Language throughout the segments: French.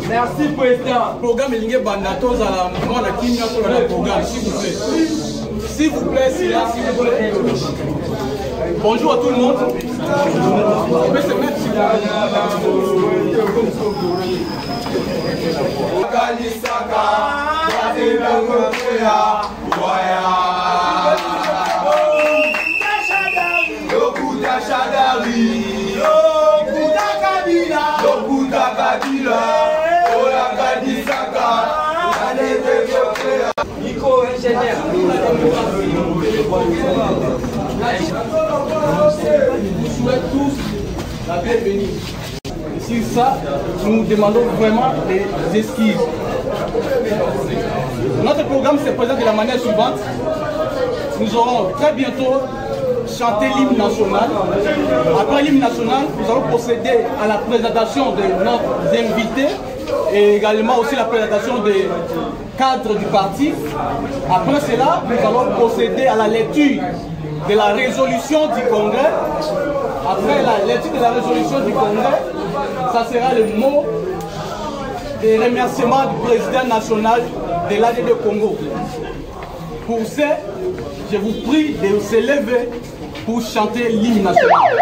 Merci président. Programme Elingue Bandatos à la mouvement de Kimia pour le programme, s'il vous plaît. S'il vous plaît, silence, s'il vous plaît. Bonjour à tout le monde. On peut se mettre sur la... Nico, ingénieur. Nous souhaitons tous la bienvenue. Sur ça, nous demandons vraiment des esquisses. Notre programme se présente de la manière suivante. Nous aurons très bientôt chanté l'hymne national. Après l'hymne national, nous allons procéder à la présentation de nos invités et également aussi la présentation des cadres du parti. Après cela, nous allons procéder à la lecture de la résolution du Congrès. Après la lecture de la résolution du Congrès, ça sera le mot de remerciement du président national de l'ADD Congo. Pour ce, je vous prie de se lever pour chanter l'hymne national.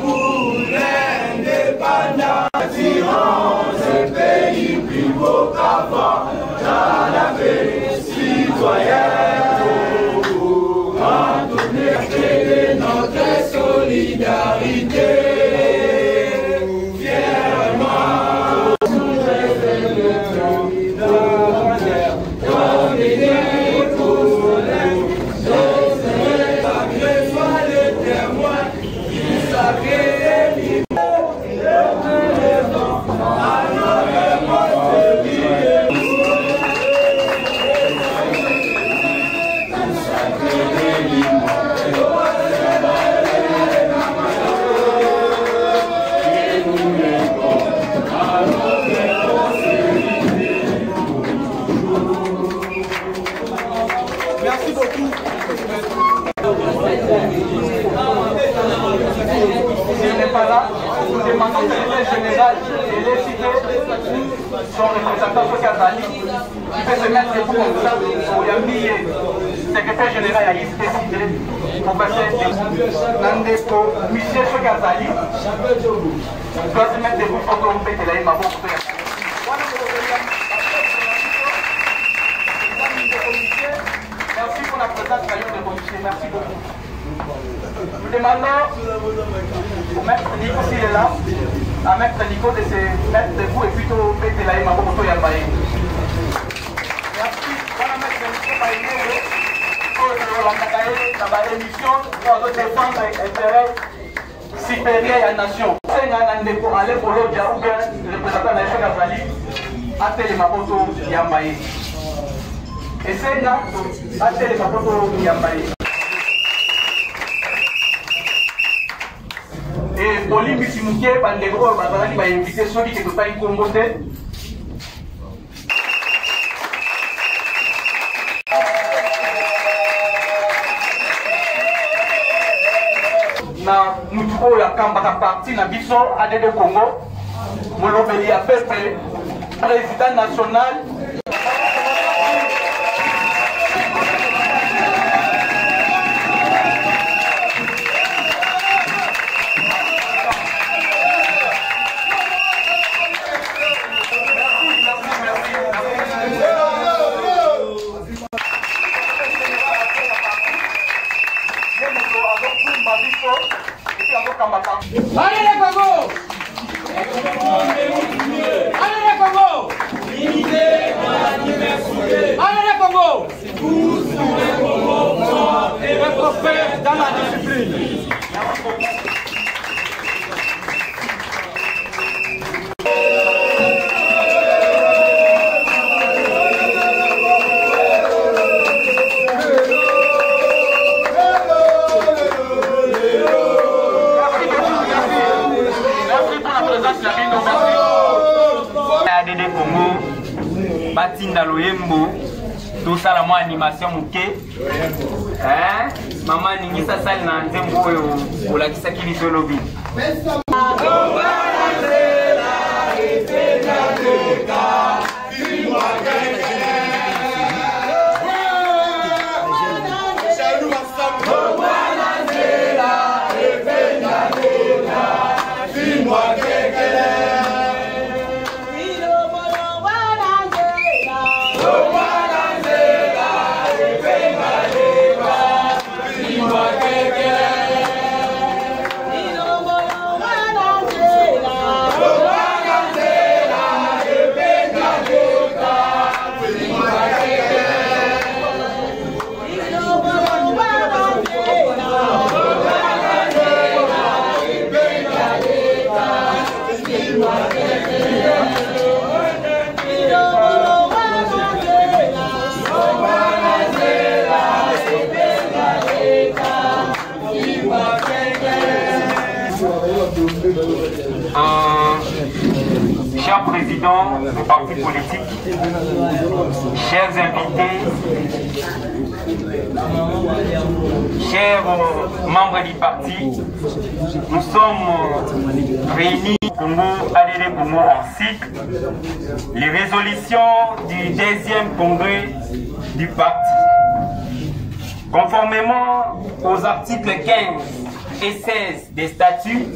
Pour l'indépendance, ce pays plus beau qu'avant, dans la paix citoyenne, en donner notre solidarité. Fièrement, nous révélons la terre, comme il est pour soleil, soit le témoin du sacré. Merci beaucoup. S'il n'est pas là, nous demandons que le général et les cités, son représentant Sokazali, qui peut se mettre pour comme ça, pour y habiller. secrétaire général a décidé pour passer Nandeko, Michel Chokazali, doit se mettre debout pour qu'on pète la maman. Merci pour la présence de comité, merci beaucoup. Nous demandons au maître Nico s'il est là, à maître Nico de se mettre debout et plutôt pète la maman pour Yambaye. Merci, voilà maître Nico Baïné, pour la émission, pour défendre l'intérêt supérieur à la nation. C'est un Nandeko, aller pour l'autre, ou bien le représentant de la Chokazali, à Télémapoto Yambaye. Et c'est là, à Télémapoto Yambaye. Et Pauline Bissimouké, Pandegro, Bazalani va inviter ceux qui ne peuvent pas y composer. Na mutuko ya kambaka parti na biso ADD Congo molobeli ya peuple président national Allez les Congo! Allez les Congo! Allez les Congo! Tous les Congo forts et prospères dans la discipline. ADD Congo batinda loyembo tosala mwa animation moke mama ningisa sali na nzembo oyo olakisaki biso lobi Cher président du parti politique, chers invités, chers membres du parti, nous sommes réunis Congo, ADD Congo en cycle, les résolutions du deuxième congrès du parti. Conformément aux articles 15 et 16 des statuts,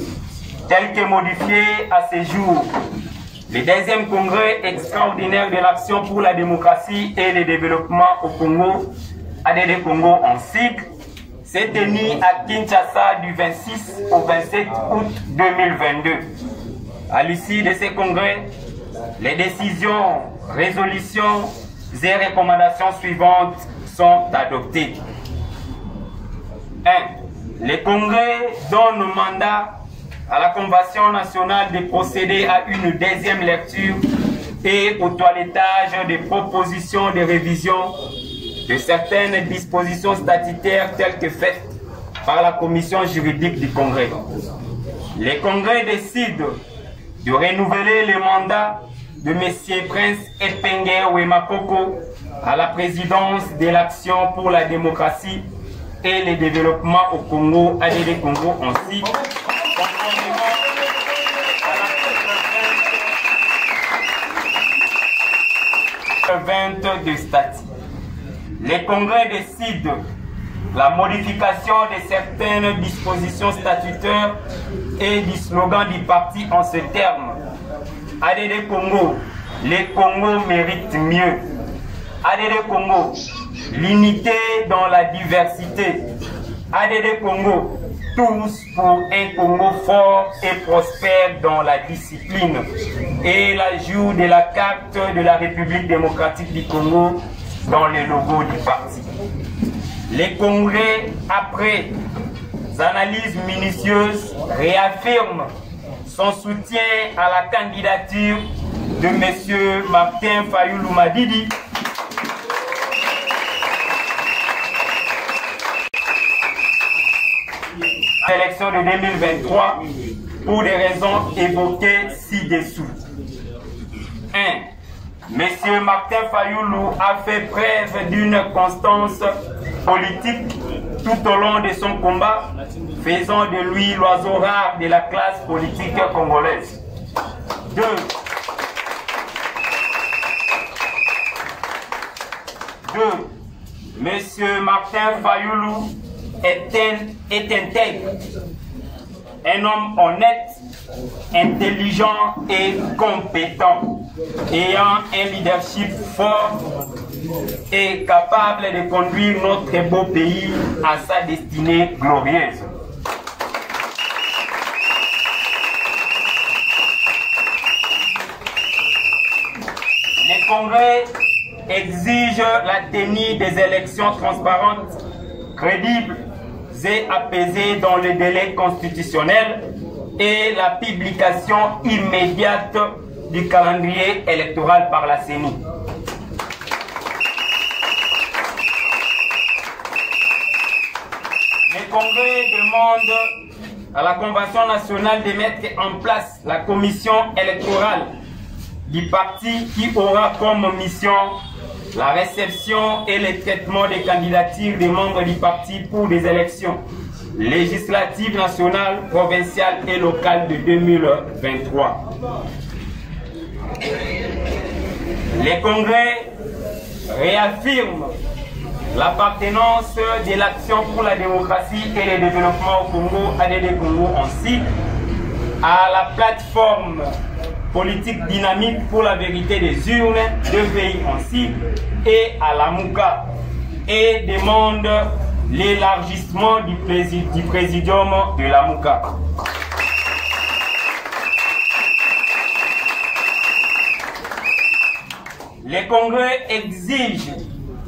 tels que modifiés à ce jour, le deuxième congrès extraordinaire de l'action pour la démocratie et le développement au Congo, ADD Congo en cycle, s'est tenu à Kinshasa du 26 au 27 août 2022. À l'issue de ce congrès, les décisions, résolutions et recommandations suivantes sont adoptées. 1. Le congrès donne mandat à la Convention nationale de procéder à une deuxième lecture et au toilettage des propositions de révision de certaines dispositions statutaires telles que faites par la commission juridique du Congrès. Le Congrès décide de renouveler le mandat de M. Prince Epenge Wemakoko à la présidence de l'Action pour la démocratie et le développement au Congo, ADD Congo en cycle. De statut. les congrès décident la modification de certaines dispositions statutaires et du slogan du parti en ces termes. ADD Congo, les Congos méritent mieux. ADD Congo, l'unité dans la diversité. ADD Congo, tous pour un Congo fort et prospère dans la discipline. Et l'ajout de la carte de la République démocratique du Congo dans le logo du parti. Les congrès, après analyses minutieuses, réaffirment son soutien à la candidature de M. Martin Fayulu Madidi à l'élection de 2023 pour des raisons évoquées ci-dessous. 1. M. Martin Fayulu a fait preuve d'une constance politique tout au long de son combat, faisant de lui l'oiseau rare de la classe politique congolaise. 2. M. Martin Fayulu est intègre, un homme honnête, intelligent et compétent, ayant un leadership fort et capable de conduire notre beau pays à sa destinée glorieuse. Les congrès exigent la tenue des élections transparentes, crédibles et apaisées dans le délai constitutionnel et la publication immédiate du calendrier électoral par la CENI. Les congrès demandent à la Convention nationale de mettre en place la commission électorale du parti qui aura comme mission la réception et le traitement des candidatures des membres du parti pour des élections législatives nationales, provinciales et locales de 2023. Les congrès réaffirment l'appartenance de l'Action pour la démocratie et le développement au Congo, ADD Congo ainsi, à la plateforme politique dynamique pour la vérité des urnes, de pays ainsi, et à la MOUCA, et demande l'élargissement du présidium de la MOUCA. Les congrès exigent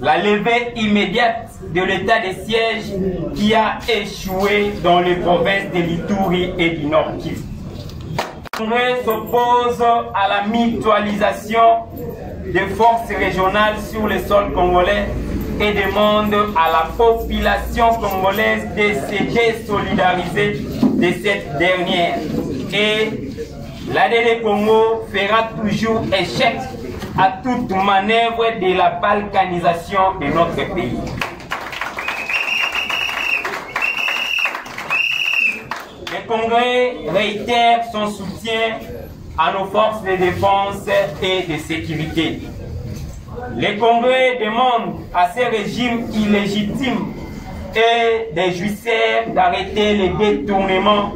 la levée immédiate de l'état de siège qui a échoué dans les provinces de l'Ituri et du Nord-Kivu. Le congrès s'oppose à la mutualisation des forces régionales sur le sol congolais et demande à la population congolaise de se désolidariser de cette dernière. Et l'ADD Congo fera toujours échec à toute manœuvre de la balkanisation de notre pays. Le Congrès réitère son soutien à nos forces de défense et de sécurité. Le Congrès demande à ces régimes illégitimes et des jouisseurs d'arrêter les détournements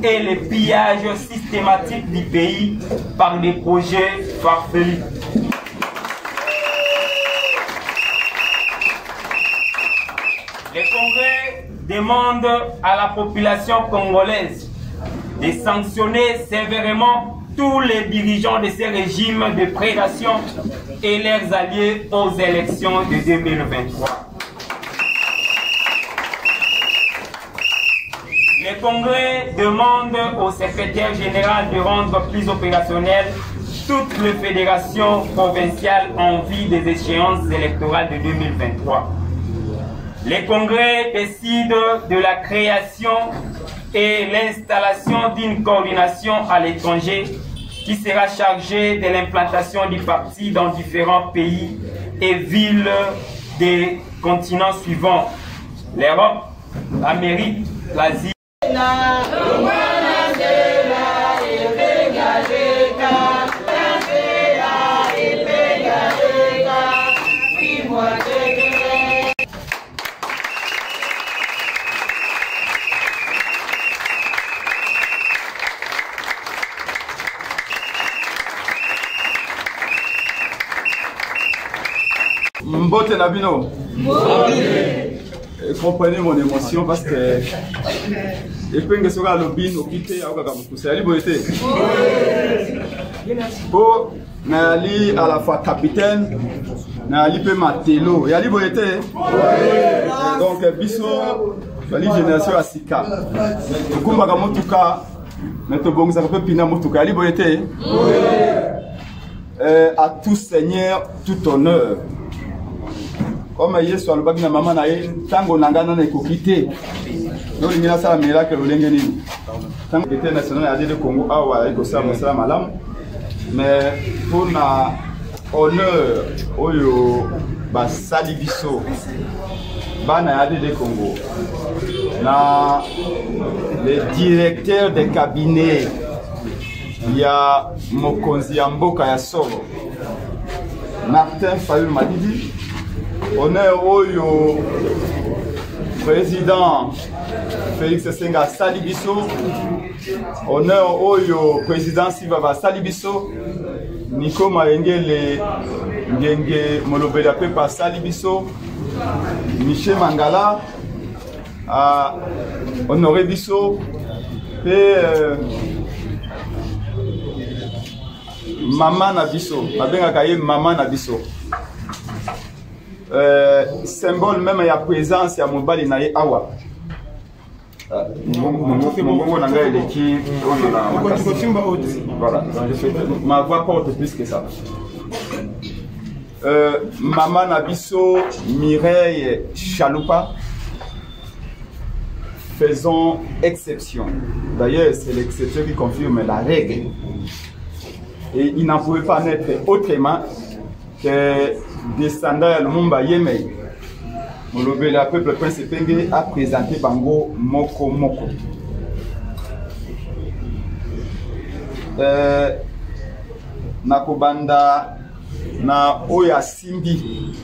et les pillages systématiques du pays par des projets farfelus. Le Congrès demande à la population congolaise de sanctionner sévèrement tous les dirigeants de ces régimes de prédation et leurs alliés aux élections de 2023. Le Congrès demande au secrétaire général de rendre plus opérationnelles toutes les fédérations provinciales en vue des échéances électorales de 2023. Le Congrès décide de la création et l'installation d'une coordination à l'étranger qui sera chargée de l'implantation du parti dans différents pays et villes des continents suivants: l'Europe, l'Amérique, l'Asie. Mbote Nabino. Comprenez mon émotion parce que et puis que sera lobin au quitter à Ouagamoukousse. Ali Boyete. Pour Nali à la fois capitaine, Nali peut Matelo. Et Ali Boyete. Donc Bisso, Nali génération Asika. Kumbaga Motuka, Meto Bongza peut Pina Motuka. Ali Boyete. À tout seigneur, tout honneur. Comme Yesu alobaki na mama na ye tango nangana na kokite no lingina sala miracle olengeni tango était national ya de Congo awa iko sa mosala malamu mais pour na honneur oyo ba sali biso bana ya de Congo na le directeur de cabinet ya mokonzi ya mboka ya solo Martin Fayulu Madidi. Honneur au président Félix Senga Salibiso. Honneur au président Sivava Salibiso. Nico Marengele Ngenge Molobela Pepa Salibiso. Michel Mangala. Honoré Biso. Et Maman Nabiso. Abenga Kaye Maman Nabiso. Symbole même il y a présence il y a mobile na awa voilà ma voix porte plus que ça Maman Nabiso Mireille Chaloupa faisons exception d'ailleurs c'est l'exception qui confirme la règle et il n'en pouvait pas naître autrement que descendant le Mumba Yemei. Le peuple Prince Penge a présenté Bango Moko Moko. Nakobanda na Oya Simbi.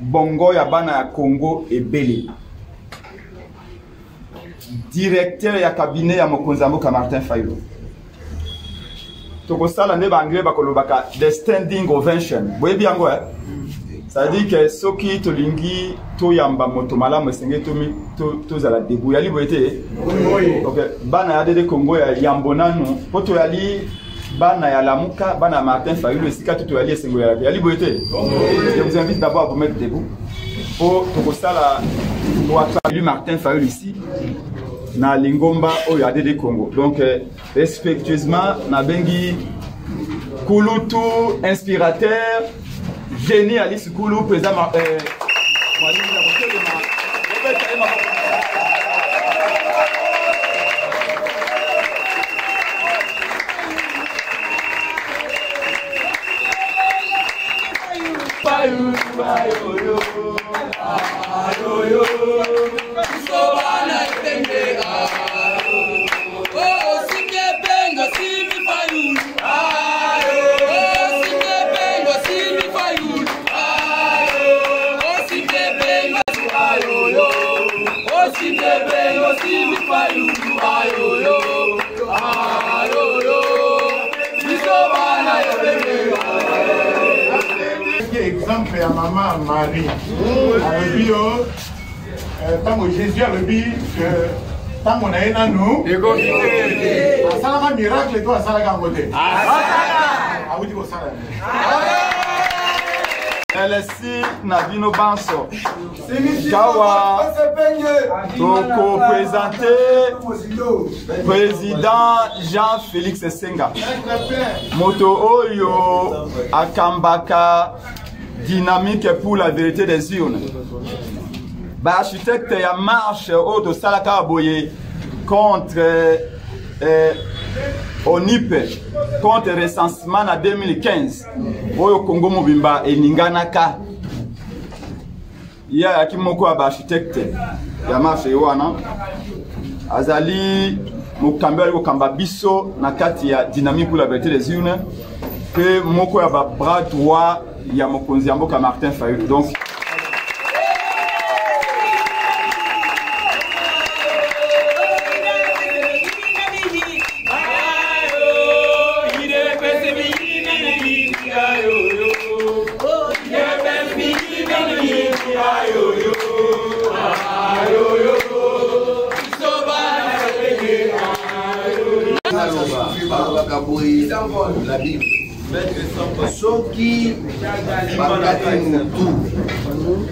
Bongo ya bana ya Congo et Beli. Directeur ya cabinet ya Mokonzamboka Martin Fayulu. Tokosala ne banglais bakolobaka the standing ovation. Boye biango ça veut dire que soki tolingi to yamba moto malamu esenge to zala debout yali boyete. OK, bana ya de Congo ya yambonanu poto yali bana ya Lamuka, bana Martin Fayulu esika to yali esengo yali boyete. Je vous invite d'abord à vous mettre debout pour tokosala pour accueillir Martin Fayulu ici. Na Lingomba au Yadede Congo. Donc respectueusement na bengi Kulutu inspirateur génie Alice Koulou président exemple à maman Marie. Le bio, tant que Jésus a le bio, tant qu'on a un nous, ça a un miracle, toi, ça a un côté. Ah oui, ça LSI Nabino Banso Kawa Toko présenté président Jean-Félix Senga Moto Oyo Akambaka dynamique pour la vérité des urnes. Architecte ya marche au de Salaka Boye contre ONIP contre recensement en 2015 au Congo Mobimba et Ninganaka. Il y a Kimoko architecte ya marche wana azali mokambeli ko kamba biso na kati ya dynamique pour la vérité des urnes que moko ya bras droit ya mokonzi ya mboka Martin Fayulu. Donc Baby. la Bible. Soki bakati mutu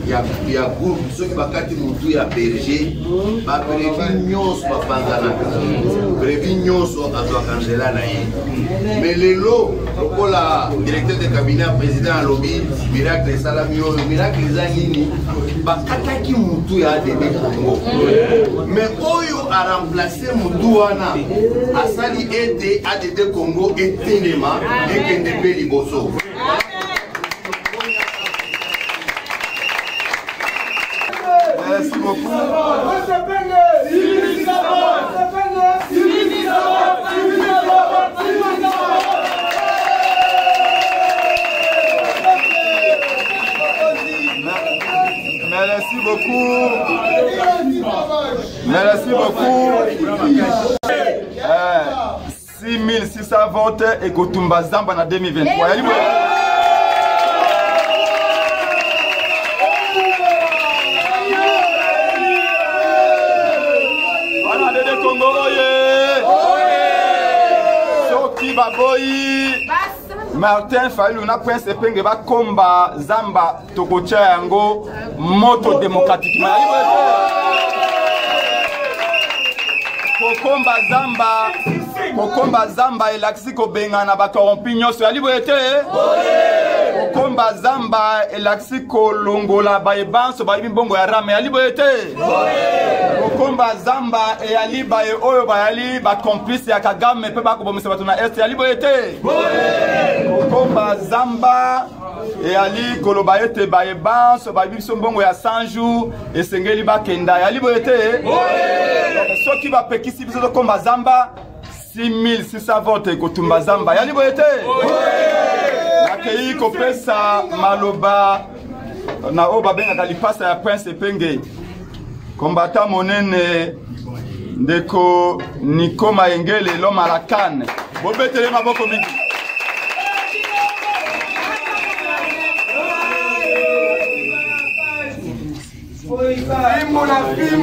ya groupe, soki bakati mutu ya berger, ba brevi nyonso bapanzanaka, brevi nyonso azwakanzela na ye. Mais lelo lokola directeur de cabinet président alobi miracle esalami oyo, miracle eza nini? Bakataki mutu ya ADD Congo, mais oyo a remplacé mutu wana asali ete ADD Congo etelema ekende pe liboso. Merci beaucoup. Merci beaucoup. Merci beaucoup. 6600 votes et Gotumba Zamba en 2023. Martin Fayulu na Prince Epenge ba komba Zamba tokocha yango moto démocratique. Kokomba Zamba elaksi ko bengana ba corrompi nyoso ali boyete. Kokomba Zamba elaksi ko longola ba ebanso ba bongo ya rame ali boyete. Kokomba Zamba e ali ba e oyo ba ali ba complice ya Kagame pe ba ko bomisa bato na est ali boyete. Kokomba Zamba et ali koloba ete ba ebanso ba biso bongo ya 100 jours et sengeli ba kenda ali boyete. Ceux qui va pekisi biso komba Zamba 6600 votes kotumba Zamba yali boyete. Nakei kopesa maloba na oba benga kalipasa ya Prince Epenge. Combattant monene ndeko Nikoma Engele l'homme à la canne. Bobetele maboko mingi.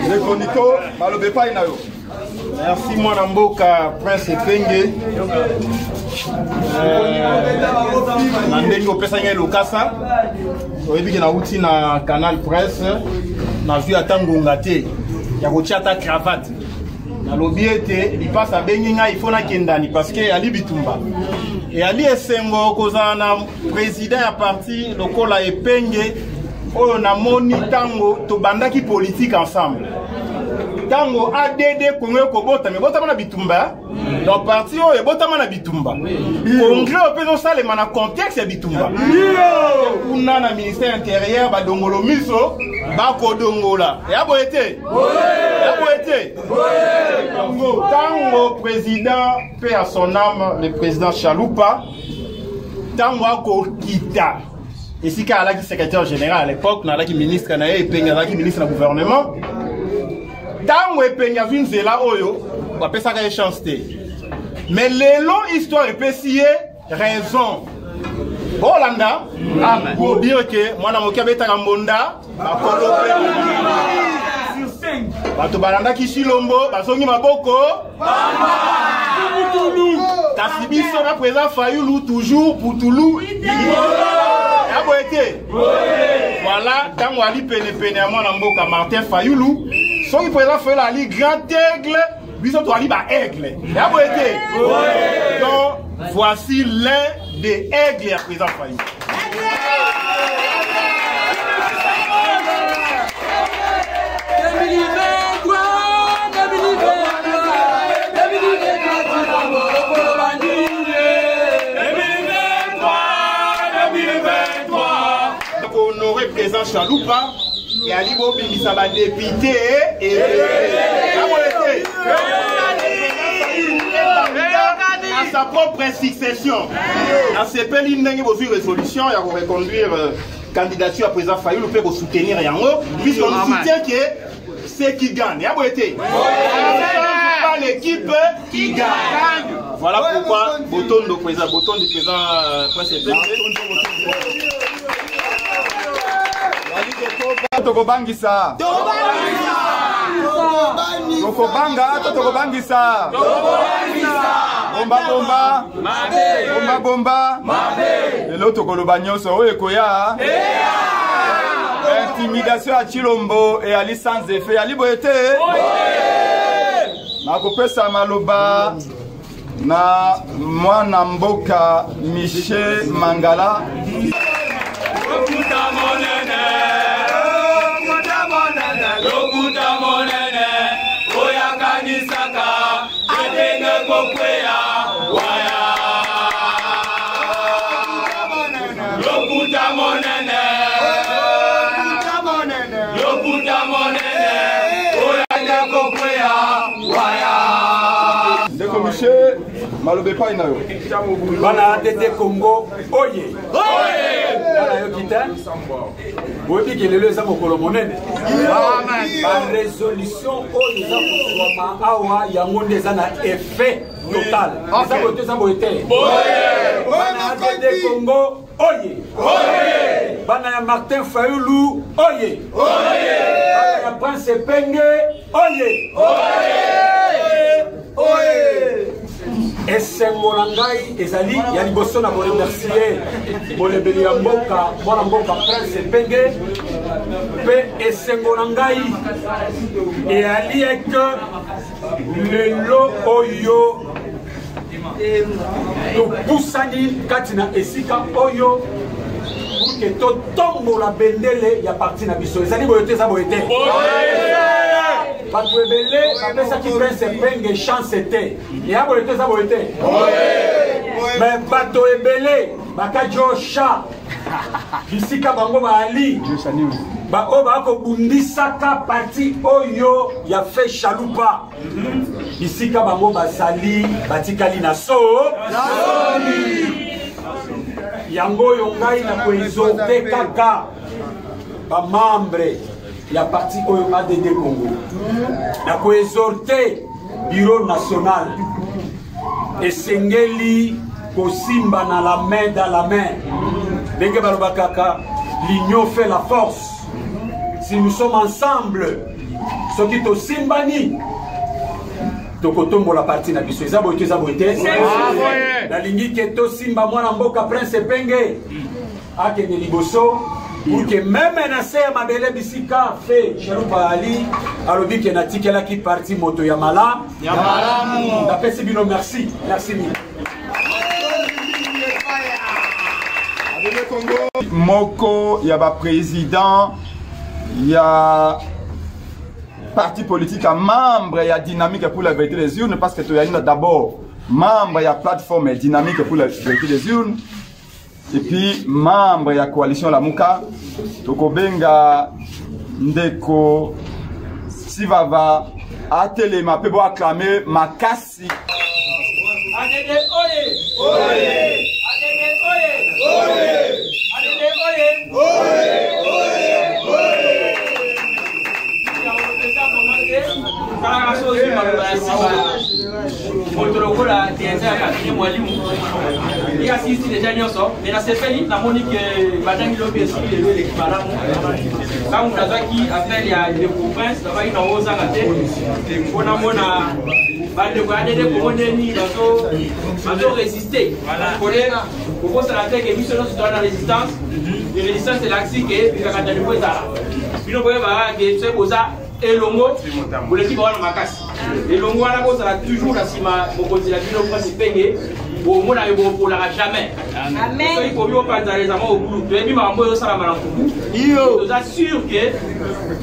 Ndeko Niko malobe pa inayo. Merci mwana mboka Prince Epenge. Na ndenge opesa ngai lokasa. Oyebi na uti na Canal Presse na vu atangonga te ya kotia ta cravate. Na lobi ete lipasa bengi ngai ifo na kendani parce que ali bitumba. Et ali esengo kozana na président ya parti lokola Epenge oyo na moni tango to bandaki politique ensemble. Tango ADD Congo kobota mais bota na bitumba dans parti oyo bota na bitumba congrès opezo salema na contexte ya bitumba kuna na ministère intérieur ba dongolo miso ba ko dongola ya boete tango président paix à son âme le président Chaloupa tango ako kita et si ka alaki secrétaire général à l'époque na alaki ministre na e penga alaki ministre na gouvernement. Tango Epenge vinzela oyo bapesaka chance te. Mais lelo histoire epesiye raison. Bolanda pour dire que mwana mokia betaka mbonda bakolope. Bato balanda kishilombo basongi maboko kasi biso na président Fayulu toujours pour Toulou. Voilà, tango ali pene à mwana mboka Martin Fayulu. Son président fait la ligue grand aigle, biso to ali ba aigle. Ya boete. Donc voici l'un des aigles à président Fayulu. Honoré président Chaloupa. Et Ali Bobi Misaba député et à sa propre succession. Dans ces pays, il y a une résolution, il y a reconduire candidature à président Fayulu pour soutenir Yango, puisqu'on soutient que c'est qui gagne. Il y a pas l'équipe qui gagne. Voilà pourquoi Boton du président Prince Epenge. Tokobangisa. Tokobanga. bomba et l'autre kolobagnon so ekoya intimidation à Chilombo et ali sans effet ali boyete na kopesa maloba na mwana mboka Michel Mangala Malobe pas inayo. Bana ADD Congo, oye. Bana yokita. Bobi kelele za mokolo monene. Ba résolution oyo za kosoma awa yango ndeza na effet total. Ça bote ça bote. Bana ADD Congo, oye. Bana ya Martin Fayulu, oye. Bana ya Prince Penge, oye. Esengo nangai ezali ya liboso na ko remercier molebeli ya mboka mwana mboka Prince Penge pe esengo nangai et ali que lelo oyo to pusani katina esika oyo pour que to tombola bendele ya parti na biso ezali boyote za boyote bato ebele bapesaki Prince Penge chance te eya boye te eza boye te me bato ebele bakadi o sha bisika bango baali baoyo bakobundisaka parti oyo ya fe shalupa bisika bango bazali batikali na so yango oyo ngai na koexorte kaka bamembre ya parti oyo ADD Congo na koexorte bureau national esengeli kosimba na la main dans la main ndenge baloba kaka l'union fait la force si nous sommes ensemble soki tosimbani tokotombola parti na biso eza boye te eza boye te nalingi ke tosimba mwana mboka Prince Penge akende liboso pour que même na se mabele bisika fait Shalupa Ali alobi ke natikela ki parti moto ya malamu napesi bino merci mille moko ya ba président ya parti politique à membre ya dynamique pour la vérité des urnes parce que tu as d'abord membre ya plateforme dynamique pour la vérité des urnes et puis membre ya coalition Lamuka tokobenga ndeko Sivava atelema pe bo acclamer makasi ADD oye oye ADD oye oye ADD oye oye Motorola tenza ya mwalimu ya sisi deja nyoso mais na sepeli na monique badangi lobesi le l'équivalent quand on a qui appelle ya de province là ina oza ngate mpona mona bande ko ADD ko ndeni bazo résister voilà pour ça la tête que biso nous dans la résistance et résistance c'est l'axe que bikakata ni kweza bino boye ba ke c'est boza elongo boleki ba wana makasi elongo wana kozala toujours na sima mokonzi la bino Prince Penge bo mona yo bolaka jamais amen so il faut yo panza les amants au boulot to ebi makambo yo sala malankuku iyo to za sûr que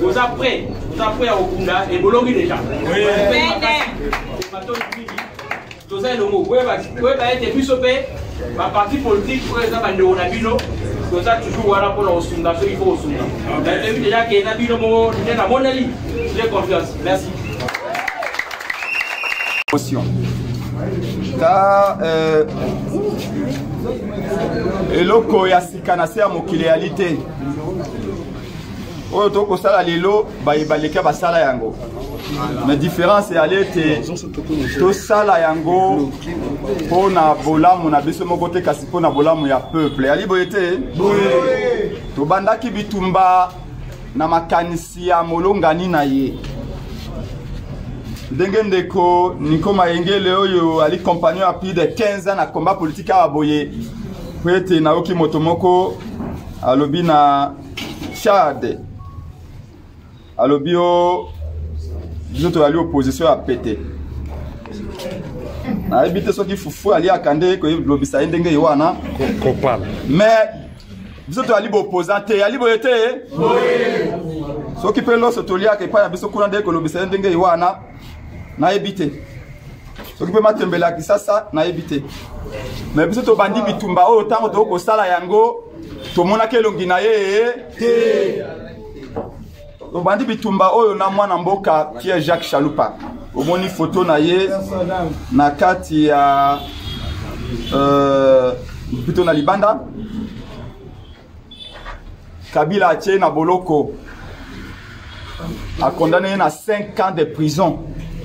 vous après à okunda et bolongi déjà to za elongo boye ba ete biso pe ba parti politique ko eza bande ona bino to za toujours wala pour la osunda so il faut osunda mais ebi déjà que na bino mo na moneli j'ai confiance merci ta eloko ya sikana se ya mokili réalité oyo tokosala lelo bayebaleka basala yango mais différence eyali ete tosala yango mpona bolamu na biso moko te kasi mpona bolamu ya peuple eyali boye te tobandaki bitumba na makanisi ya molongani na ye ndenge ndeko Nico Mayengele oyo ali compagnon à plus de 15 ans na combat politique à Boye po ete naoki moto moko alobi na Chad alobi o biso toyali opposition ya pete nayebi te soki fufu ali akande koyebisa ye ndenge ye wana mais biso toyali boopposant te yali boye te soki mpe loso toliaka epai na biso kuna ndenge kolobisa ye ndenge ye wana nayebi te soki mpe matembela ya kisasa nayebi te mais biso tobandi bitumba oyo ntango tokosala yango tomonaki elongi na ye te tobandi bitumba oyo na mwana mboka Pierre Jacques Chalupa omoni photo na ye na kati ya plutôt na libanda Kabila atie na boloko a condamné na 5 ans de prison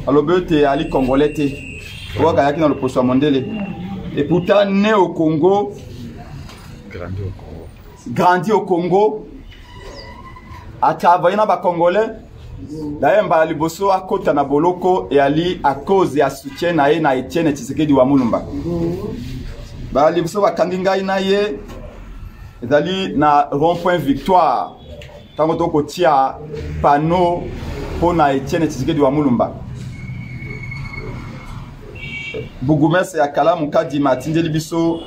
alobi ete ali congolais te oyoka yaki na loposo ya mondele et pourtant né au Congo grandi au Congo a travaillé na ba congolais d'ailleurs mbala liboso akota na boloko et ali à cause ya soutien na ye na Etienne Tshisekedi wa Mulumba ba liboso bakangi ngai na ye ezali na rond-point Victoire tango toko tia panneau pour na Etienne Tshisekedi wa Mulumba Bougumese ya Kalamu Kadima atindeli biso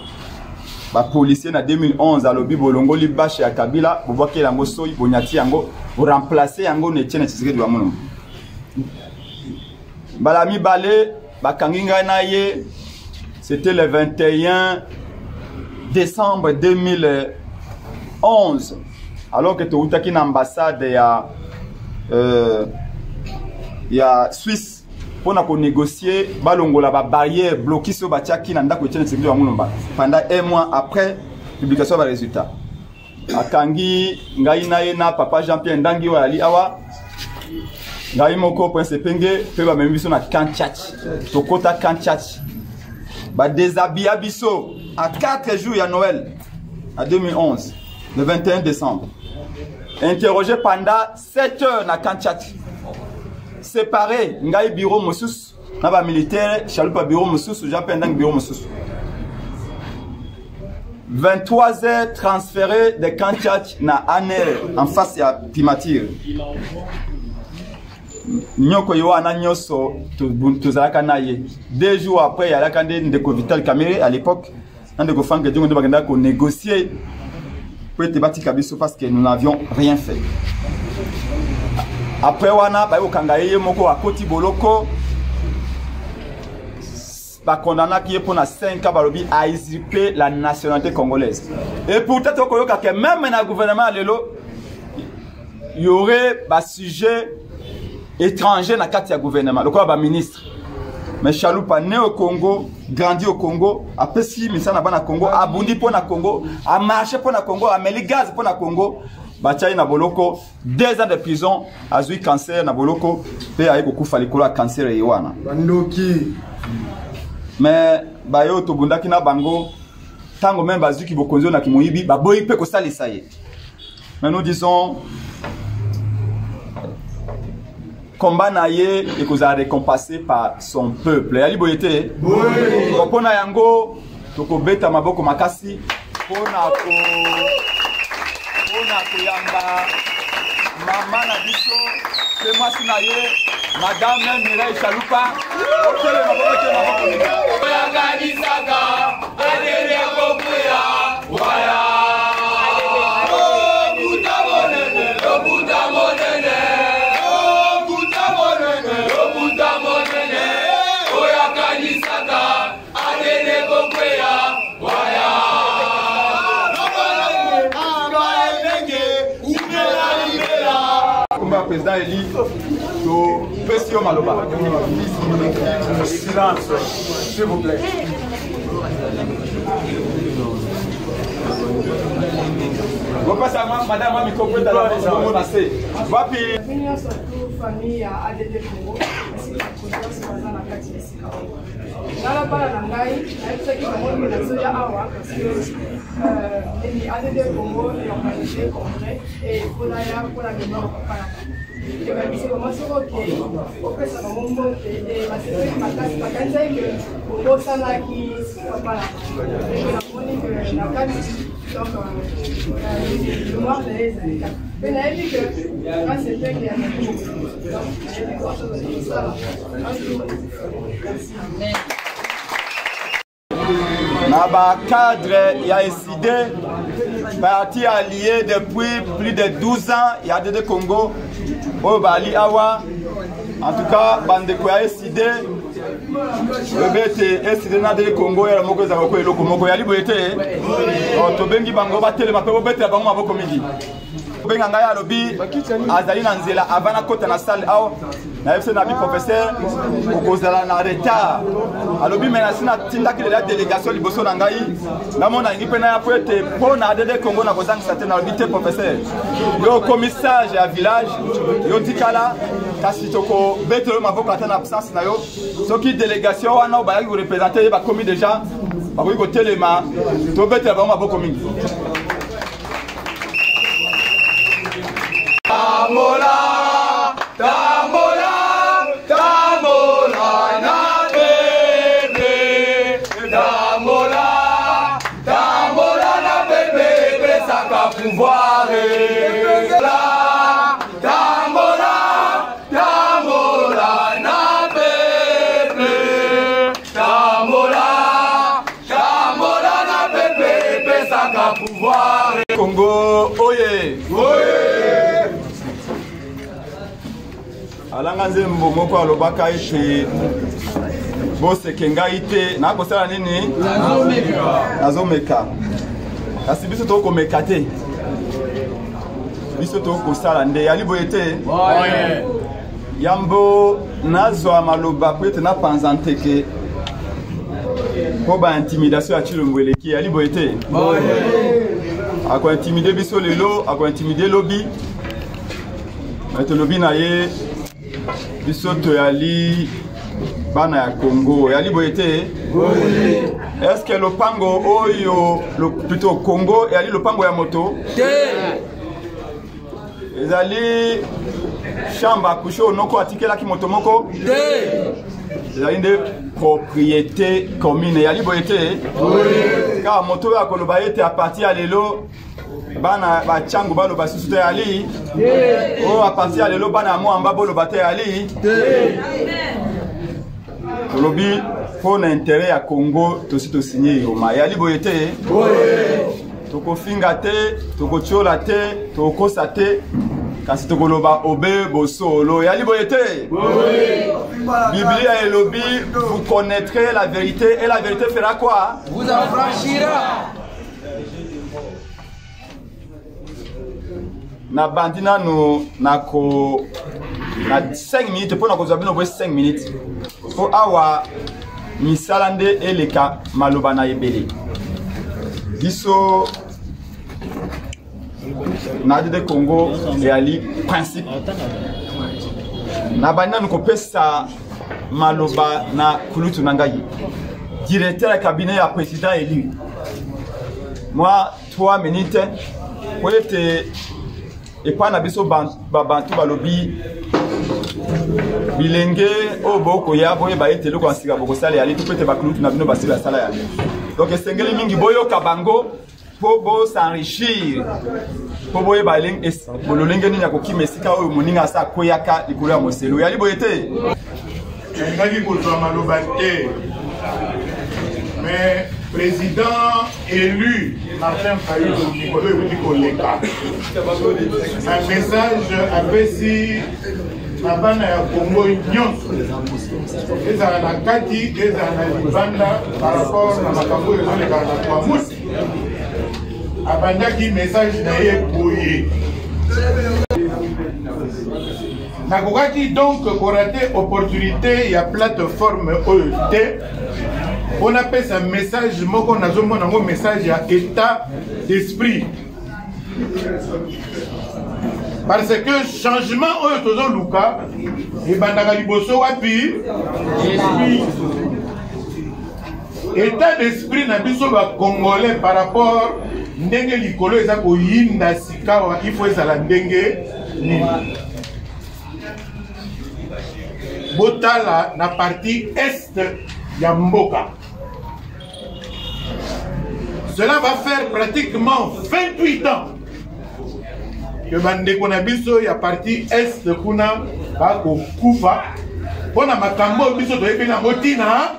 ba policier na 2011 alobi bolongo li bashe ya Kabila bobwaki yango soyi bonyati yango remplacer yango na Etienne Tshisekedi wa Mulumba balami balé bakangi ngai na ye c'était le 21 décembre 2011 alors que toutaki na ambassade ya Suisse pour négocier balongola ba barrière bloquée sur batiaki na ndako Etienne Tshisekedi wa Mulumba pendant 1 mois après publication des résultats akangi ngai na ye na papa Jean-Pierre Ndangi wa ali awa ngai moko prince penge pe ba membiso na Kanchach tokota Kanchach ba déshabilla biso à 4 jours ya Noël en 2011 le 21 décembre interrogé pendant 7 heures na Kanchach séparé ngai bureau mosusu na ba militaire Chalupa bureau mosusu Jean-Pierre Ndangi bureau mosusu 23 heures transféré de Kanchach na Aner en face ya Primature nyoko yo ana nyoso tozalaka na ye 2 jours après ya la ndeko Vital Kamerhe à l'époque ndeko Frank Diongo ndebagenda ko négocier pour être bâti kabiso parce que nous n'avions rien fait. Après wana ba yokangaye moko akoti boloko ba condamna qui est pour na 5 ans balobi a usurpé la nationalité congolaise. Et pourtant tokoyoka que même na gouvernement lelo il y aurait ba sujet étranger na kati ya gouvernement le quoi ba ministre. Mais Chalupa né au Congo, grandi au Congo, a pesi misana bana Congo, a bundi pour na Congo, a marché pour na Congo, a meli gaz pour na Congo. Bachai na boloko 2 ans de prison, a eu cancer na boloko, pe a kufa likolo ya cancer e wana. Bandoki. Mais bayo to bundaki na bango tango même bazuki bokonzo na kimoyibi ba boyi pe ko salisa ye. Mais nous disons combat naye et qu'on a récompensé par son peuple. Ali boyete. Oui. Pona yango toko beta maboko makasi pona yamba mama na biso c'est moi sinaye madame Mireille Chalupa. Okele maboko yaganisaka adele kokuya waya. Président Eli, le président Maloba. Silence, s'il vous plaît. Vous passez à madame, je comprends dans la famille à ADD Congo, ainsi que confiance baza na kati ya esika oyo ngala bana na ngai nayebisaki bango minazo ya awa parce que ADD Congo organisé congrès et mpona ya mpona mémoire papa na ngai ebakisi bango soki okei opesa bango mbote basepeli makasi bakanisa eke obosanaki papa na ngai namoni ke na kati donc mémoire na ye ezalika mpe nayebi ke grâce epenge ya nayebi kosoki kosala na cadre ya SID parti allié depuis plus de 12 ans ya ADD Congo oyo bali awa en tout cas bandeko ya SID bete SID na ADD Congo ya moko ezaka ko eloko moko yali boye te tobengi bango batelema mpe bobetela bango maboko mingi benga ngai alobi azali na nzela avana kota na salle awa na FC na bi professeur okozala na retard alobi mena sina tindaki la délégation liboso na ngai namona ngi pena ya poete pona ADD Congo na kozangisa te na alobi te professeur yo commissaire ya village yo tikala kasi toko betelo mavoko ata na absence na yo soki délégation wana obayaki ko représenter ba komi déjà bakoki kotelema to betela bango maboko mingi Tamola, tamola, tamola na bebe, tamola, tamola na bebe, presaka pouvoir. Tamola, tamola na bebe, tamola, tamola na bebe, presaka pouvoir. Congo, oye, oye. Alanga nzembo moko alobaka ete boseke ngai te nakosala nini nazomeka kasi biso tokomeka te biso tokosala nde yali boye te yambo nazwa maloba po ete napanza nteke mpo baintimidation ya Chilombo eleki yali boye te akointimide biso lelo akointimide lobi tolobi na ye biso toyali bana ya Congo yali boye te est-ce que lopango oyo plutôt Congo yali lopango ya moto ezali chambre accouché onoko atikelaki moto moko ezali nde propriété commune yali boye te car moto oyo akoloba ete a partir ya lelo bana bachangu baloba susu te yali o a partir ya lelo bana mwamba boloba te yali tolobi mpo na intérêt ya Congo tosi tosinye yoma yali boye te tokofinga te tokotiola te tokokosa te kasi tokoloba obe bosolo yali boye te Biblia elobi vous connaîtrez la vérité et la vérité fera quoi? Vous affranchira. Na bandina no nako na 5 minutes pour na kozwa bino 5 minutes pour awa misalande eleka maloba na ebele biso na ADD Congo yali principe na bandina no kopesa maloba na kulutu na ngai directeur ya cabinet ya président élu moi 3 minutes pour être et pas na biso bantu balobi bilenge oboko ya boye ba etelo ko asika boko sala yali tupete bakulutu na bino basila sala yali donc esengeli mingi boyo kabango po bo s'enrichir po boye ba leng bololenge ni yako kimesika oyo moninga sa koyaka likolo ya moselo yali boye te ngaki ko twa maloba te mais président élu Martin Fayulu Nicolas Nicoleka un message apesi na bana ya Congo nyonso ezala na kati ezala na libanda par rapport na makambo ezoleka na kwa musi abandaki message na ye boye nakokaki donc korate opportunité ya plateforme oyo te on appelle ça message moko nazomona ngo message ya état d'esprit Parce que changement oyo tozo luka ebandaka liboso wapi état d'esprit na biso ba congolais par rapport ndenge likolo eza koyinda sikawa il faut ezala ndenge nini botala na partie est ya mboka. Cela va faire pratiquement 28 ans que bandeko na biso ya partie est kuna bako kufa pona makambo biso toyebi na motina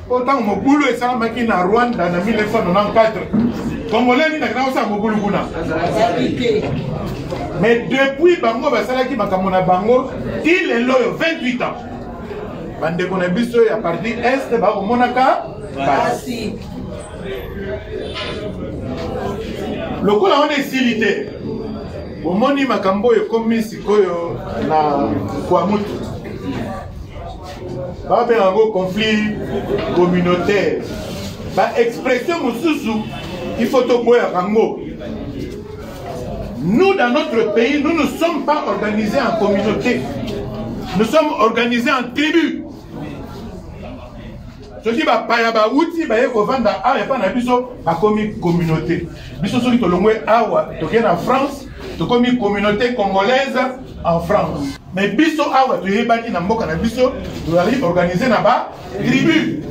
autant mobulu esalamaki na Rwanda na 1994 congolais ni nakina osa mobulu kuna mais depuis bango basalaki makambo na bango il est loyo 28 ans bandeko na biso ya partie est bako monaka basi lokola wana esili te omoni makambo ekomi sikoyo na kwa mutu babenga yango conflit communautaire baexpression mosusu il faut toboyaka yango. Nous dans notre pays nous ne sommes pas organisés en communauté, nous sommes organisés en tribus. Soki bapaya bauti baye kovanda awa epa na biso bakomi communauté. Biso soki tolongwe awa toke na France tokomi communauté congolaise en France. Mais biso awa toyebani na mboka na biso tozali organisé na ba tribu.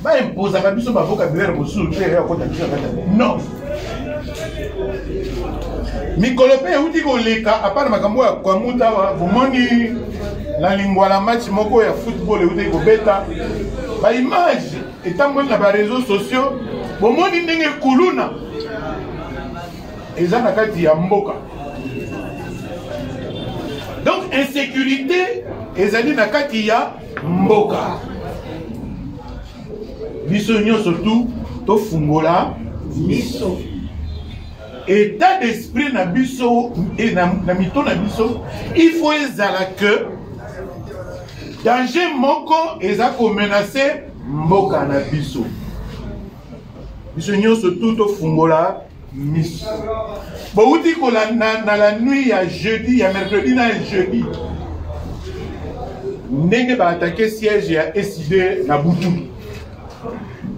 Ba imposaka biso ba vocabulaire mosusu te ya kota biso kata. Non. Mikolo pe uti koleka apana makambo ya kwa muta wa bomoni la lingua la match moko ya football uti kobeta. Ba image etamboli na ba réseaux sociaux bomoni ndenge kuluna eza na kati ya mboka. Donc insécurité ezali na kati ya mboka. Biso nyonso tout to fungola miso. État d'esprit na biso et na mito na biso il faut ezala que danger moko eza ko menacer mboka na biso. Biso nyonso tout to fungola miso. Bouti ko na la nuit ya jeudi ya mercredi na jeudi ndenge ba attaquer siège ya SID na Butu.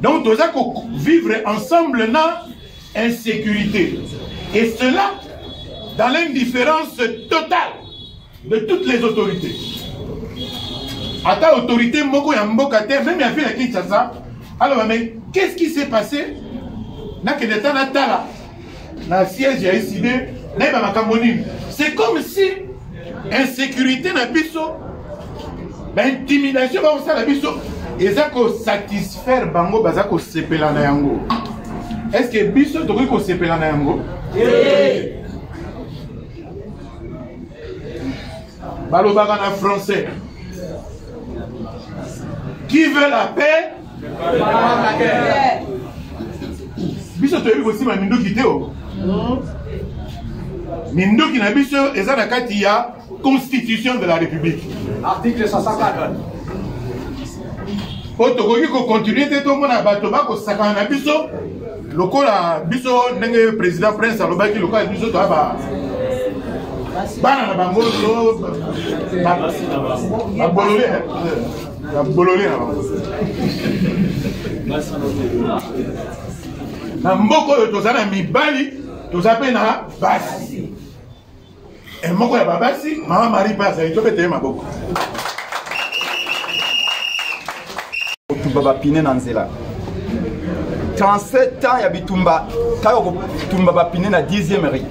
Donc nous allons vivre ensemble na insécurité. Et cela dans l'indifférence totale de toutes les autorités. À ta autorité, Moko Yamboka, même la ville à Kinshasa. Alors, mais qu'est-ce qui s'est passé? C'est comme si insécurité na biso, intimidation na biso, et ça ko satisfaire bango baza ko sepela na yango. Est-ce que biso tokoki ko sepela na yango? Balobaka na français. Qui veut la paix? Biso toyebi aussi ma mindoki teo. Mindoki na biso eza na kati ya Constitution de la République. Article 154. Po tokoki ko continuer te to mona bato ba ko sakana na biso lokola biso ndenge président Prince alobaki lokola biso to aba bana na bango to ba bololé na bango na mboko oyo tozala mibali tozape na basi e moko ya babasi mama Marie Pasa itobete maboko Baba Pine na nzela 37 ans ya bitumba kaka kotumba bapine na 10e ri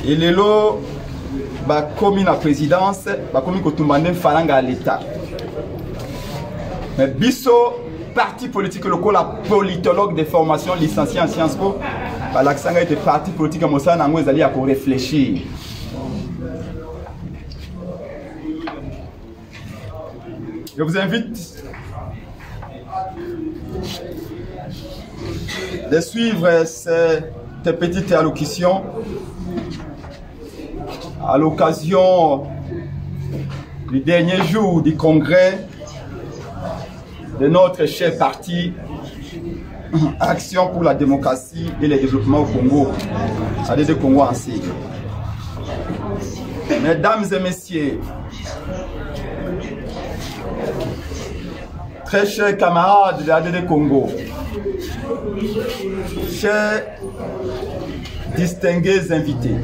elelo bakomi na présidence bakomi kotumba nde falanga ya l'état mais biso parti politique lokola politologue de formation licencié en Sciences Po balakisanga ete parti politique ya mosala nango ezali ya koréfléchir. Je vous invite de suivre cette petite allocution à l'occasion du dernier jour du congrès de notre cher parti Action pour la démocratie et le développement au Congo, ADD Congo en sigle. Mesdames et messieurs, très chers camarades de l'ADD Congo, chers distingués invités,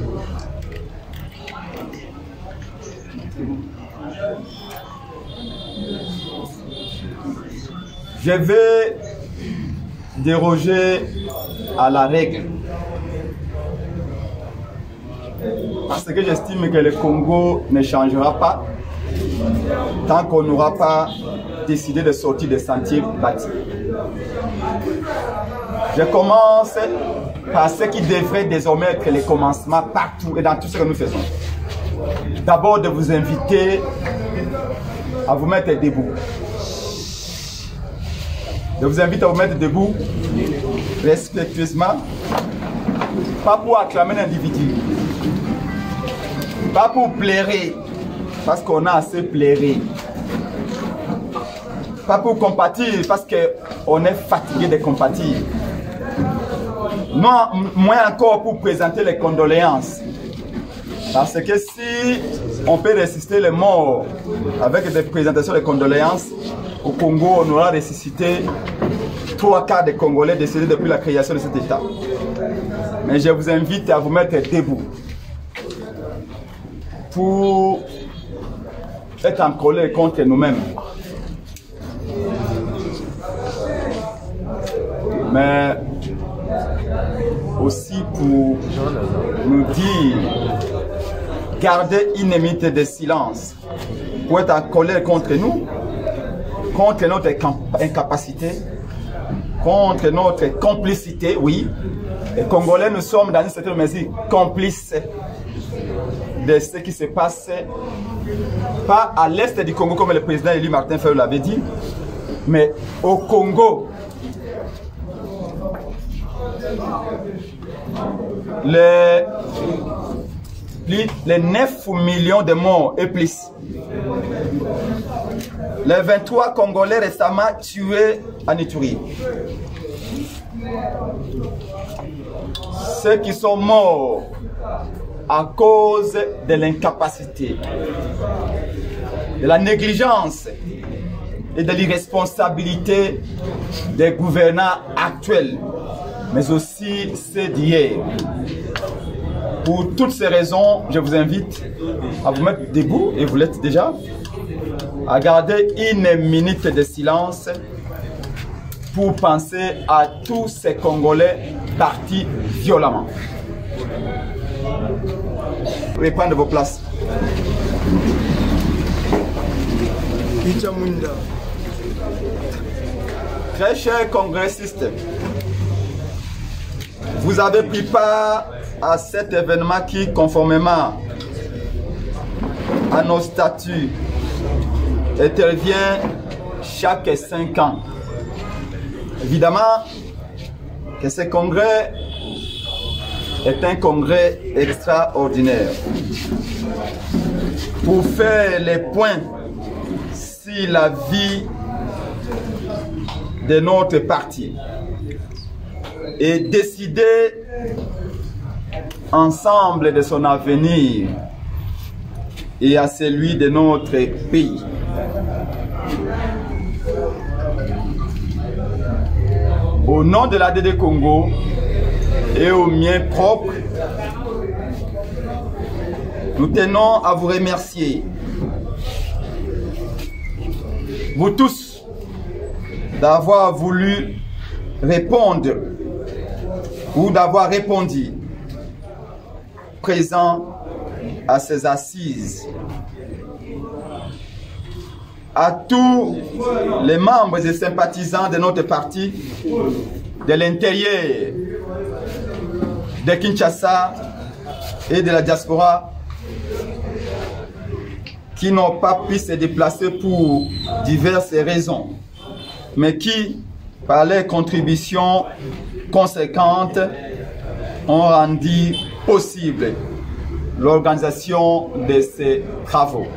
je vais déroger à la règle parce que j'estime que le Congo ne changera pas tant qu'on n'aura pas décidé de sortir des sentiers bâtis. Je commence par ce qui devrait désormais être le commencement partout et dans tout ce que nous faisons. D'abord de vous inviter à vous mettre debout. Je vous invite à vous mettre debout, respectueusement, pas pour acclamer l'individu, pas pour plairer, parce qu'on a assez plairé, pas pour compatir, parce qu'on est fatigué de compatir, non, moins encore pour présenter les condoléances, parce que si on peut résister les morts avec des présentations de condoléances, au Congo, on aura ressuscité 3 quarts des Congolais décédés depuis la création de cet État. Mais je vous invite à vous mettre debout pour être en colère contre nous-mêmes. Mais aussi pour nous dire, garder une minute de silence, pour être en colère contre nous, contre notre incapacité, contre notre complicité, oui. Les Congolais, nous sommes dans une certaine mesure complices de ce qui se passe, pas à l'est du Congo comme le président élu Martin Fayulu l'avait dit, mais au Congo. Les 9 millions de morts et plus. Les 23 Congolais récemment tués en Ituri. Ceux qui sont morts à cause de l'incapacité, de la négligence et de l'irresponsabilité des gouvernants actuels, mais aussi ceux d'hier. Pour toutes ces raisons, je vous invite à vous mettre debout, et vous l'êtes déjà, à garder une minute de silence pour penser à tous ces Congolais partis violemment. Vous pouvez prendre vos places. Très chers congressistes, vous avez pris part à cet événement qui, conformément à nos statuts, intervient chaque 5 ans. Évidemment que ce congrès est un congrès extraordinaire pour faire les points sur la vie de notre parti et décider ensemble de son avenir et à celui de notre pays. Au nom de l'ADD Congo et au mien propre, nous tenons à vous remercier, vous tous, d'avoir voulu répondre ou d'avoir répondu présent à ces assises. À tous les membres et sympathisants de notre parti, de l'intérieur de Kinshasa et de la diaspora, qui n'ont pas pu se déplacer pour diverses raisons, mais qui, par leurs contributions conséquentes, ont rendu possible l'organisation de ces travaux.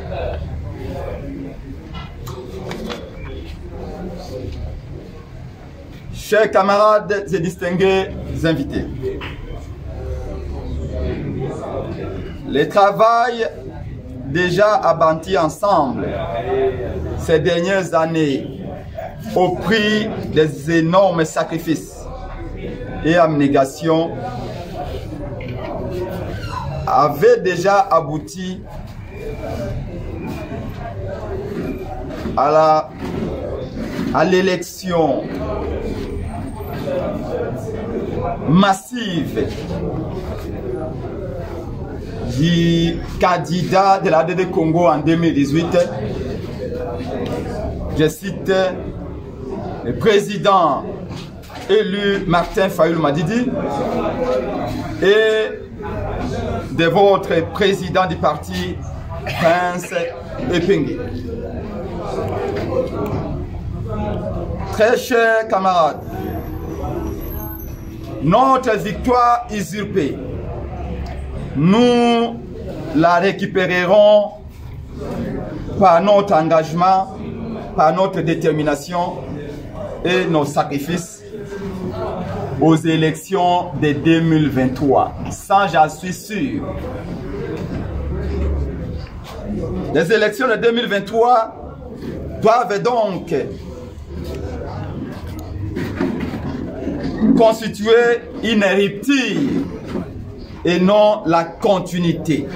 chers camarades et distingués invités, le travail déjà abattu ensemble ces dernières années au prix des énormes sacrifices et abnégations avait déjà abouti à l'élection massive du candidat de l'ADD Congo en 2018, je cite le président élu Martin Fayulu Madidi et de votre président du parti Prince Epenge. Très chers camarades, notre victoire usurpée, nous la récupérerons par notre engagement, par notre détermination et nos sacrifices aux élections de 2023. Ça, j'en suis sûr. Les élections de 2023 doivent donc constituer une rupture et non la continuité.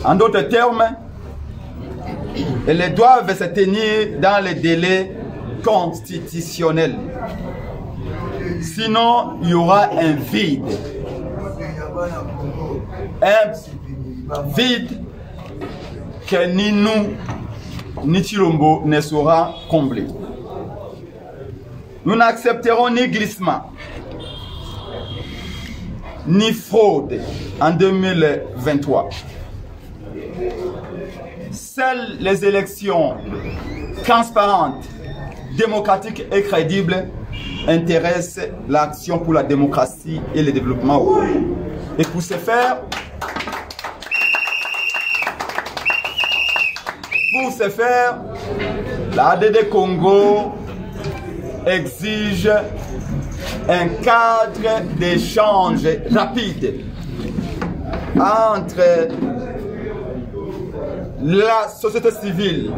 En d'autres termes, elles doivent se tenir dans les délais constitutionnels. Sinon, il y aura un vide. Un vide que ni nous, ni Tshilombo ne saura combler. Nous n'accepterons ni glissement, ni fraude en 2023. Seules les élections transparentes, démocratiques et crédibles intéressent l'action pour la démocratie et le développement au Congo. Et pour ce faire, l'ADD Congo exige un cadre d'échange rapide entre la société civile,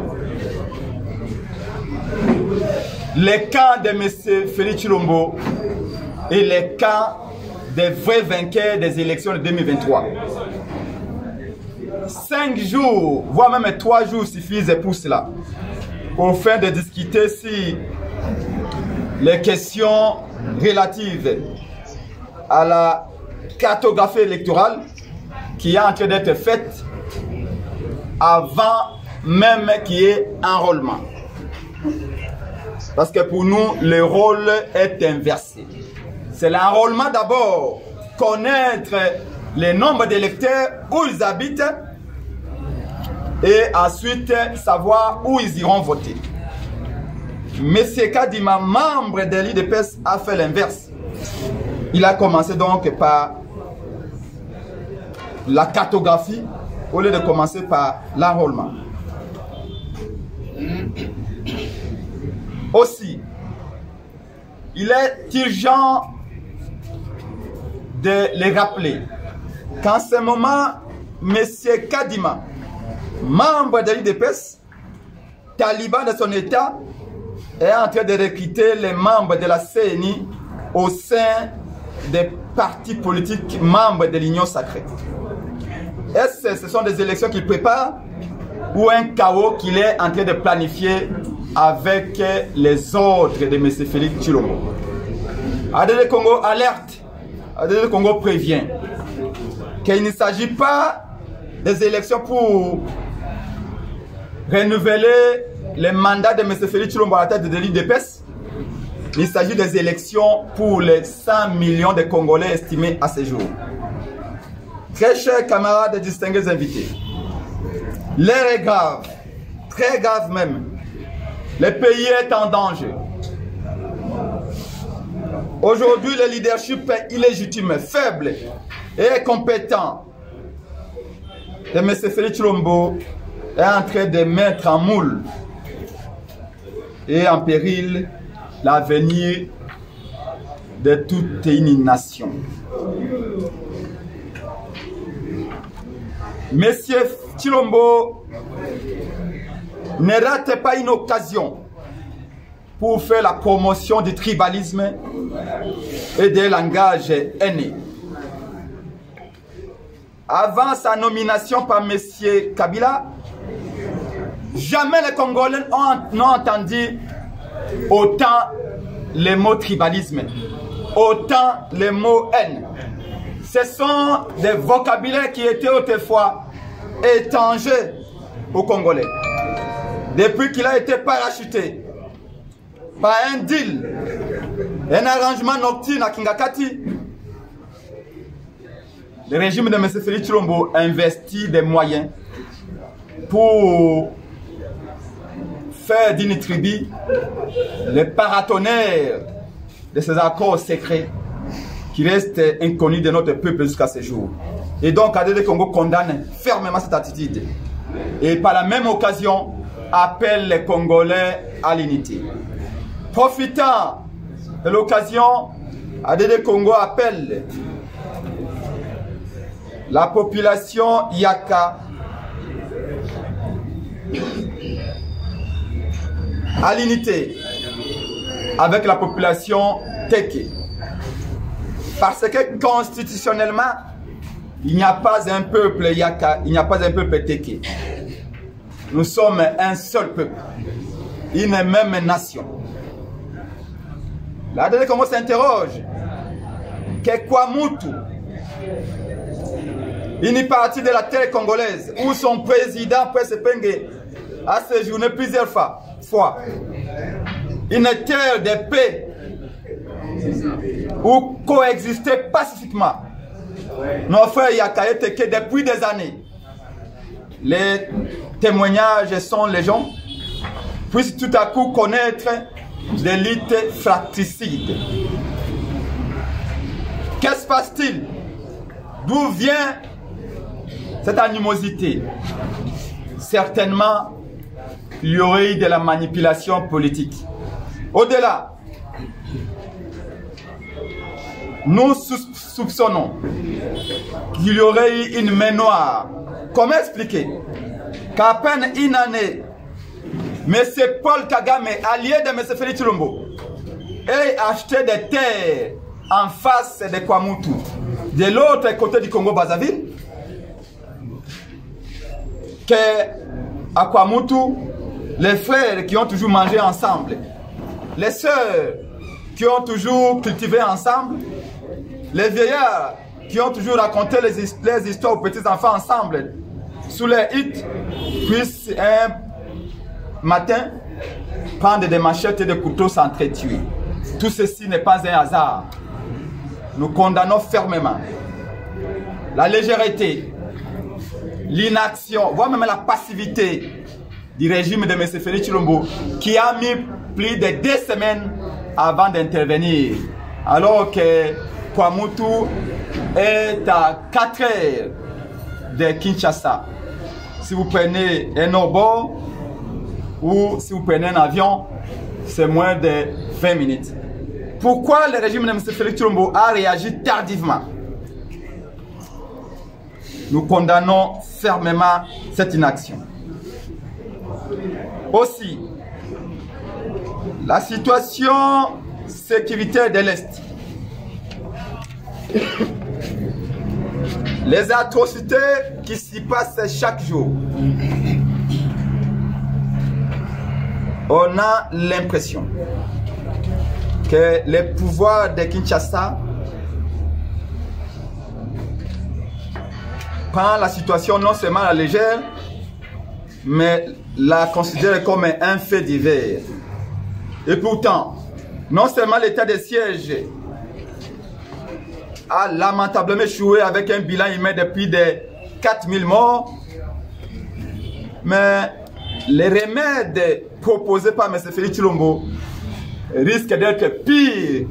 les camps de M. Félix Tshilombo et les camps des vrais vainqueurs des élections de 2023. 5 jours, voire même 3 jours suffisent pour cela, afin de discuter si les questions relatives à la cartographie électorale qui est en train d'être faite avant même qu'il y ait enrôlement. Parce que pour nous, le rôle est inversé. C'est l'enrôlement d'abord, connaître le nombre d'électeurs, où ils habitent, et ensuite savoir où ils iront voter. M. Kadima, membre de l'IDPS, a fait l'inverse. Il a commencé donc par la cartographie au lieu de commencer par l'enrôlement. Aussi, il est urgent de les rappeler qu'en ce moment, M. Kadima, membre de l'IDPS, taliban de son État, est en train de recruter les membres de la CNI au sein des partis politiques membres de l'Union sacrée. Est-ce que ce sont des élections qu'il prépare ou un chaos qu'il est en train de planifier avec les ordres de M. Félix Tshilombo? ADD Congo alerte, ADD Congo prévient qu'il ne s'agit pas des élections pour renouveler le mandat de M. Félix Tshilombo à la tête de l'IDPS. Il s'agit des élections pour les 100 millions de Congolais estimés à ce jour. Très chers camarades et distingués invités, l'heure est grave, très grave même. Le pays est en danger. Aujourd'hui, le leadership illégitime, faible et incompétent de M. Félix Tshilombo est en train de mettre en moule et en péril l'avenir de toute une nation. Monsieur Tshilombo ne rate pas une occasion pour faire la promotion du tribalisme et des langages haineux. Avant sa nomination par M. Kabila, jamais les Congolais n'ont entendu autant les mots tribalisme, autant les mots haine. Ce sont des vocabulaires qui étaient autrefois étrangers aux Congolais. Depuis qu'il a été parachuté par un deal, un arrangement nocturne à Kingakati, le régime de M. Félix Tshilombo a investi des moyens pour faire d'une tribu les paratonnerres de ces accords secrets qui restent inconnus de notre peuple jusqu'à ce jour. Et donc, ADD Congo condamne fermement cette attitude. Et par la même occasion, appelle les Congolais à l'unité. Profitant de l'occasion, ADD Congo appelle la population Yaka à l'unité avec la population Teke. Parce que constitutionnellement, il n'y a pas un peuple Yaka, il n'y a pas un peuple Teke. Nous sommes un seul peuple, une même nation. Là, dès qu'on s'interroge, que Kwamutu, une partie de la terre congolaise, où son président Presse Penge a séjourné plusieurs fois, une terre de paix, où coexister pacifiquement nos frères Yaka et Teke depuis des années. Les témoignages sont légion, puissent tout à coup connaître des luttes fratricides. Qu'est-ce qui se passe-t-il? D'où vient cette animosité? Certainement, il y aurait eu de la manipulation politique. Au-delà, nous soupçonnons qu'il y aurait eu une main noire. Comment expliquer qu'à peine une année, M. Paul Kagame, allié de M. Félix Tshilombo, ait acheté des terres en face de Kwamutu, de l'autre côté du Congo-Brazzaville, qu'à Kwamutu, les frères qui ont toujours mangé ensemble, les sœurs qui ont toujours cultivé ensemble, les vieillards qui ont toujours raconté les histoires aux petits-enfants ensemble, sous les huttes, puissent un matin prendre des machettes et des couteaux s'entretuer. Tout ceci n'est pas un hasard. Nous condamnons fermement la légèreté, l'inaction, voire même la passivité du régime de M. Félix Tshilombo, qui a mis plus de 2 semaines avant d'intervenir, alors que Kwamutu est à 4 heures de Kinshasa. Si vous prenez un aubord ou si vous prenez un avion, c'est moins de 20 minutes. Pourquoi le régime de M. Félix Tshilombo a réagi tardivement? Nous condamnons fermement cette inaction. Aussi, la situation sécuritaire de l'Est, les atrocités qui s'y passent chaque jour, on a l'impression que les pouvoirs de Kinshasa prennent la situation non seulement à la légère, mais la considèrent comme un fait divers. Et pourtant, non seulement l'état de siège a lamentablement échoué avec un bilan humain de plus de 4000 morts, mais les remèdes proposés par M. Félix Tshilombo risquent d'être pires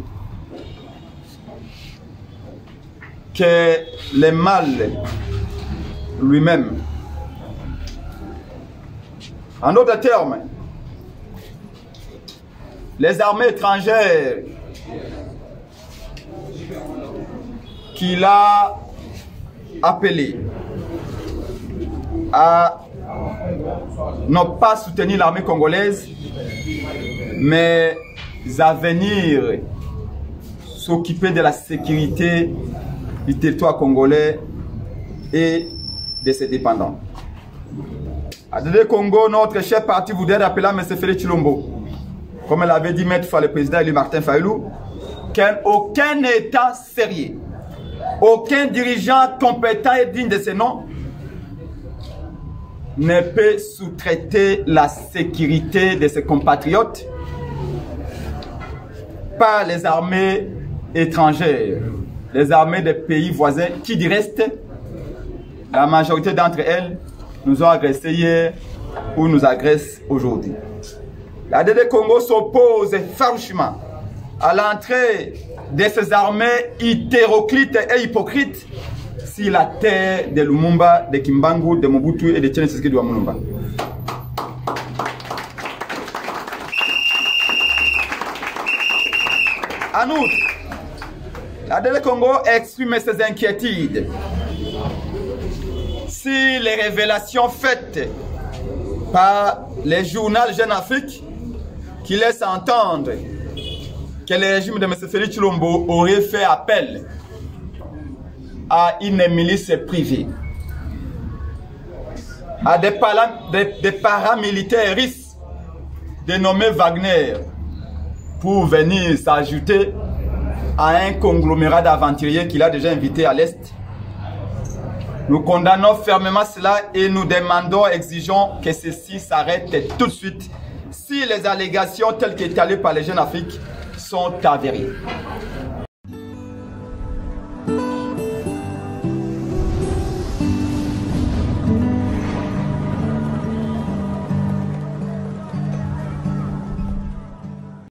que le mal lui-même. En d'autres termes, les armées étrangères qu'il a appelées à ne pas soutenir l'armée congolaise, mais à venir s'occuper de la sécurité du territoire congolais et de ses dépendants. À ADD Congo, notre chef parti voudrait appeler M. Félix Tshilombo, comme l'avait dit maintes fois le président élu Martin Fayulu, qu'aucun État sérieux, aucun dirigeant compétent et digne de ce nom ne peut sous-traiter la sécurité de ses compatriotes par les armées étrangères, les armées des pays voisins qui, du reste, la majorité d'entre elles nous ont agressés hier ou nous agressent aujourd'hui. La ADD Congo s'oppose farouchement à l'entrée de ces armées hétéroclites et hypocrites sur la terre de Lumumba, de Kimbangu, de Mobutu et de Etienne Tshisekedi Mulumba. En outre, la ADD Congo exprime ses inquiétudes si les révélations faites par les journaux Jeune Afrique qui laissent entendre que le régime de M. Félix Tshilombo aurait fait appel à une milice privée, à des paramilitaires russes dénommés Wagner pour venir s'ajouter à un conglomérat d'aventuriers qu'il a déjà invité à l'Est. Nous condamnons fermement cela et nous demandons, exigeons que ceci s'arrête tout de suite si les allégations telles qu'étalées par les Jeunes Afrique sont avérées.